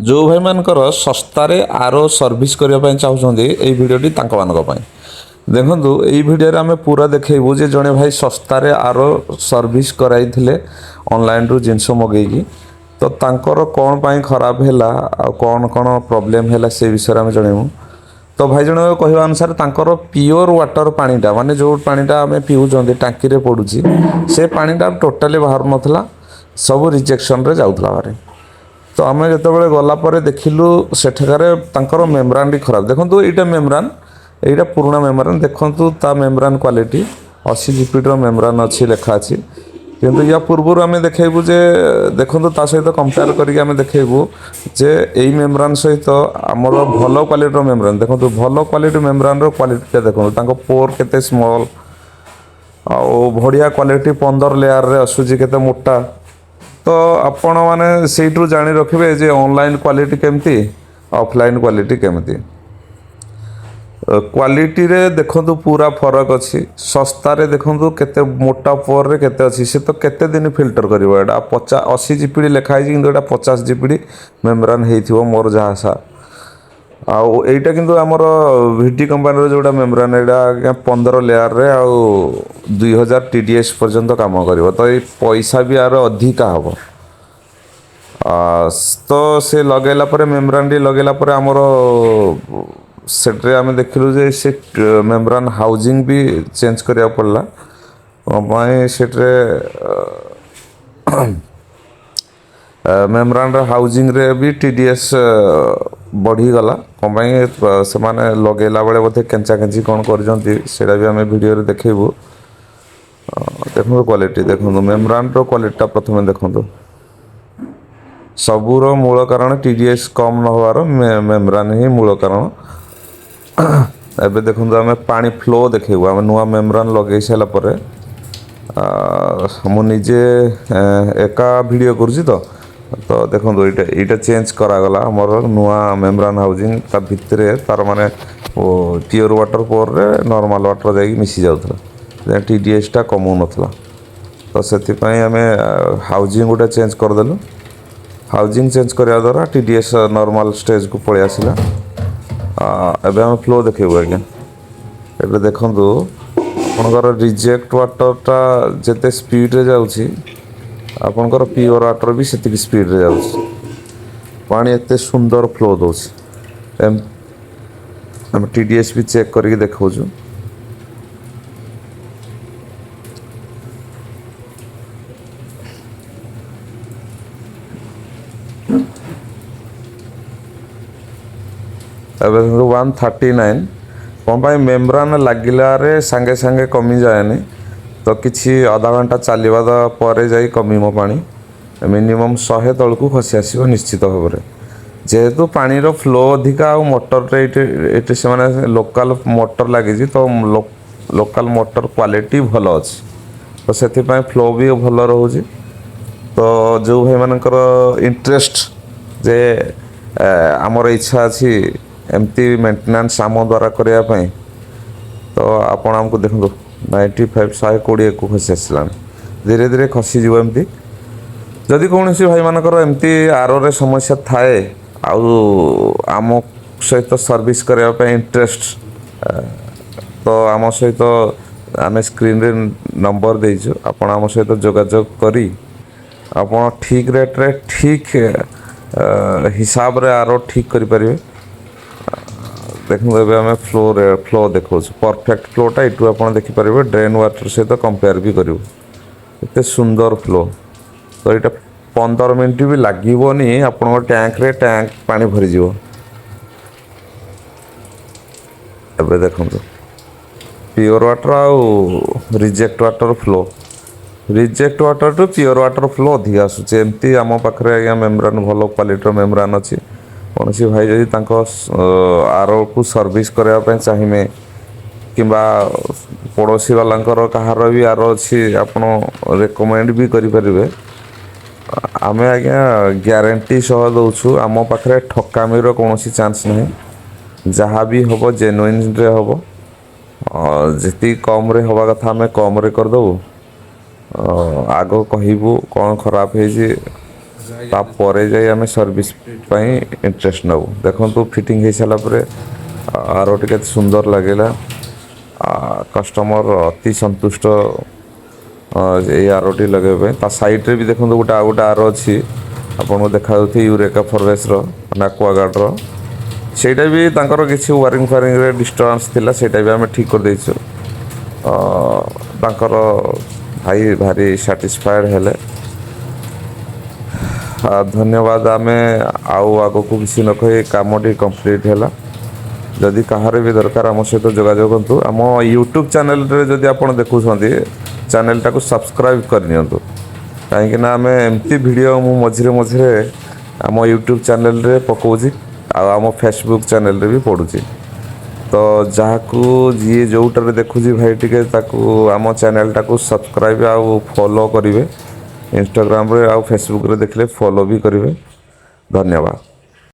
जो भाई मानकर सस्तारे आरो सर्विस करने चाहते ये भिडटी देखु यही भिडियो आम पूरा देखू जे जड़े भाई सस्तारे आरो सर्विस कराई ऑनलाइन रु जिनस मगेगी तो तांकर कौन पाई खराब है कौन कौन प्रोब्लेम है से विषय में जनइबू। तो भाई जन कहवा अनुसार तांकर प्योर वाटर पानीटा माने जो पानीटा आम पीऊँ टांकी रे पड़ुची से पानीटा टोटाली बाहर नाला सब रिजेक्शन रे जाऊला बारे। तो आम जो गलापर देखिलु सेठकार मेम्ब्रान भी खराब देखो यहाँ मेम्ब्रान यहाँ पुराना मेम्ब्रान देखु ता मेम्ब्रान क्वालिटी 80 जीपीडी मेम्ब्रान अच्छी लेखा अच्छी किंतु या पूर्व आम देखू जे देखो ता सहित कंपेयर करके देखू जे यही मेम्ब्रान सहित आमर भल क्वालिटी मेम्ब्रान देखो भल क्वालिटी मेम्ब्रान क्वालिटी देखो पोर केते स्मॉल आउ बढ़िया क्वालिटी 15 लेयर रे आसूची केते मोटा। तो आपण मैंने से जाणी रखिए जे ऑनलाइन क्वालिटी केमती ऑफलाइन क्वालिटी केमती क्वालिटी रे देखंतु पूरा फरक अच्छी सस्ता रे देखंतु केते मोटा पोर रे केते अच्छी से तो केते दिन फिल्टर करिवो एटा 80 जीपीडी लिखा है किंतु एटा 50 जीपीडी मेम्ब्रान हेइथिवो मोर जहासा आउ एटा किंतु हमर वीटी कंपनी रो जोटा मेम्ब्रान एटा 15 लेयर रे आउ 2000 टीडीएस पर्यंत काम करिवो तो ये पैसा भी यार अधिका हबो। तो से लगेला परे मेम्ब्रान डी लगेला परे हमर सेट्रे आम देखिलु जे से मेम्ब्रान हाउसिंग भी चेंज करिया पड़ला माय सेट्रे मेम्ब्रान हाउसिंग रे भी टीडीएस बढ़ी गला कम से माने लगेला बेले बोधे केंचा केंची कौन कर भी आम वीडियो रे देखबू। देखो क्वालिटी देखो मेम्ब्रान रो क्वालिटी प्रथम देखो सबूर मूल कारण टीडीएस कम न होवार मेम्ब्रान ही मूल कारण। एबे देखो आम पानी फ्लो देखू आम नुआ मेम्ब्रान लगे सारा पर मुझे एका वीडियो करुँची तो देखो यहाँ चेंज करागला मोर नुआ मेम्ब्रान हाउसिंग ता भितर तार माने प्योर वाटर पोर रे नॉर्मल वाटर जाकि मिसी जाऊला टीडीएस टा कमु नथला तो से आम हाउसिंग गोटे चेंज करदेलु हाउसिंग चेंज करने द्वारा टीडीएस नॉर्मल स्टेज को पलि आसला। एबे हम फ्लो देखू आज्ञा ये देखु आपंकर रिजेक्ट वाटरटा जिते स्पीड रे जाउछि आपंकर प्योर वाटर भी सेतिक स्पीड रे जाउछि पानी एते सुंदर फ्लो दउछि हम टीडीएस भी चेक करके देखौछु। अब 139 कौन पाई मेम्ब्रान लगिला रे सांगे सांगे कमी जाएनी तो किसी आधा घंटा चलवा पर जाई कमिम पानी मिनिमम 100 तल को खसी आसो निश्चित भाव में जेहेतु पानी रो फ्लो अधिका आ मोटर ये से माने लोकल मोटर लगी तो लोकल मोटर क्वालिटी भल अच्छी तो से फ्लो भी भल रोचे। तो जो भाई मानकर इंटरेस्ट जे आमर इच्छा अच्छी एमती मेंटेनेंस आम द्वारा करने तो आपण आमको देखो 95 120 को खसी आसला धीरे धीरे खसीज एमती जदि कौन भाई मानकर एमती आर रे समस्या थाए आम सहित सर्विस करने इंटरेस्ट तो आम सहित आम स्क्रीन रे नंबर देजु आपण आम सहित जोगाजोग करी आपण ठीक रेट रे ठीक हिसाब रे आर ठीक करि परिबे। देखो ए आम फ्लो देखो परफेक्ट फ्लोटा यू आप देखिपारे ड्रेन वाटर सहित कंपेयर भी करूँ एत सुंदर फ्लो तो यहाँ 15 मिनट भी लगभग आप टैंक रे टैंक पानी भरीज। एबे देखो प्योर वाटर आउ reject water flow reject water to pure water flow अधिक आसूँ एमती आम पाखे आज्ञा मेम्ब्रान भल क्वालिटी मेम्ब्रान अच्छी कौन भाई जदि आर को सर्विस करने चाहिए कि पड़ोसी वालांकर कहार भी आर अच्छी आपड़ रेकमेंड भी करें आम आज्ञा ग्यारंटी सह दौचु आम पाखे ठकामीर कौन चांस ना जहाँ भी हम जेन्युइन रे हम जी कम रे हवा कथा आम कम रे करदेबू आग कहबू कौन खराब है तापर जाई आम सर्विस इंटरेस्ट नब देखो फिटिंग हो सारा पर आरोटी के सुंदर लगेगा कस्टमर अति संतुष्ट ये आरोटी लगे ता साइड रे भी देखो गोटे आउ गोटे आर अच्छी आपको देखा यूरेका फॉरवेस नाकुआगार्डर सेटा भी तांकर किसी वारिंग फारिंग रे डिस्टर्बांस थिला सेटा भी आम ठीक कर देइछु तांकर भाई भारी सैटिस्फाइड हेले धन्यवाद आम आउ आग को किसी न कही कामटी कंप्लीट है जदि कहार भी दरकार आम सहित जोगाजोग करूँ आम यूट्यूब चैनल रे जदि आप देखुं चैनल टाको सब्सक्राइब करनी कहीं आम एमती वीडियो मु मझे मझे आम यूट्यूब चैनल रे पकाउछि आम फेसबुक चैनल रे भी पड़ुछि तो जहाँ जी जोटार देखुची भाई टिके ताकू आम चैनल टाको सब्सक्राइब आउ फॉलो करेंगे इंस्टाग्राम रे आउ फेसबुक रे देखले फॉलो भी करेंगे धन्यवाद।